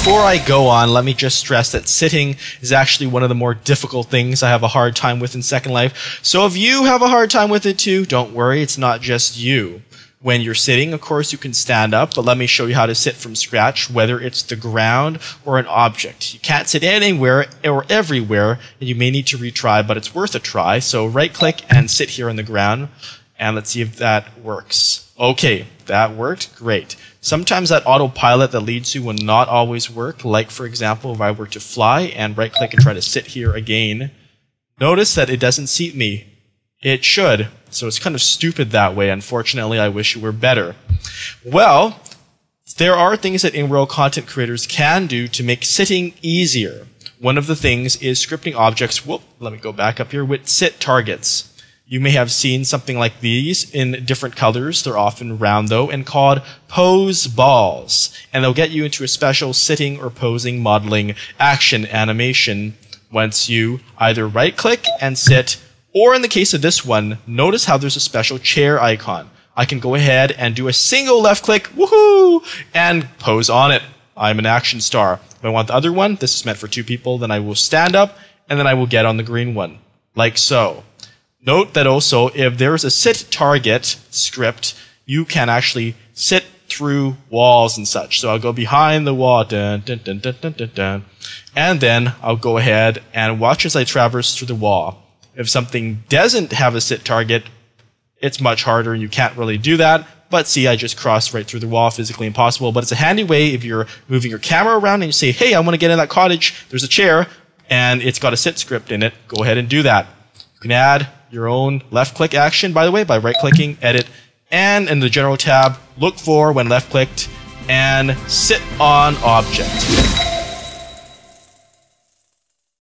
before I go on, let me just stress that sitting is actually one of the more difficult things I have a hard time with in Second Life. So if you have a hard time with it too, don't worry, it's not just you. When you're sitting, of course, you can stand up, but let me show you how to sit from scratch, whether it's the ground or an object. You can't sit anywhere or everywhere, and you may need to retry, but it's worth a try. So right-click and sit here on the ground, and let's see if that works. Okay, that worked. Great. Sometimes that autopilot that leads you will not always work. Like, for example, if I were to fly and right-click and try to sit here again, notice that it doesn't seat me. It should. So it's kind of stupid that way. Unfortunately, I wish it were better. Well, there are things that inworld content creators can do to make sitting easier. One of the things is scripting objects, let me go back up here, with sit targets. You may have seen something like these in different colors. They're often round though and called pose balls. And they'll get you into a special sitting or posing modeling action animation once you either right-click and sit, or in the case of this one, notice how there's a special chair icon. I can go ahead and do a single left click, woohoo, and pose on it. I'm an action star. If I want the other one, this is meant for two people, then I will stand up, and then I will get on the green one, like so. Note that also, if there's a sit target script, you can actually sit through walls and such. So I'll go behind the wall, dun, dun, dun, dun, dun, dun, dun, and then I'll go ahead and watch as I traverse through the wall. If something doesn't have a sit target, it's much harder and you can't really do that. But see, I just crossed right through the wall, physically impossible. But it's a handy way if you're moving your camera around and you say, hey, I want to get in that cottage, there's a chair, and it's got a sit script in it. Go ahead and do that. You can add your own left-click action, by the way, by right-clicking, edit, and in the general tab, look for, when left-clicked, and sit on object.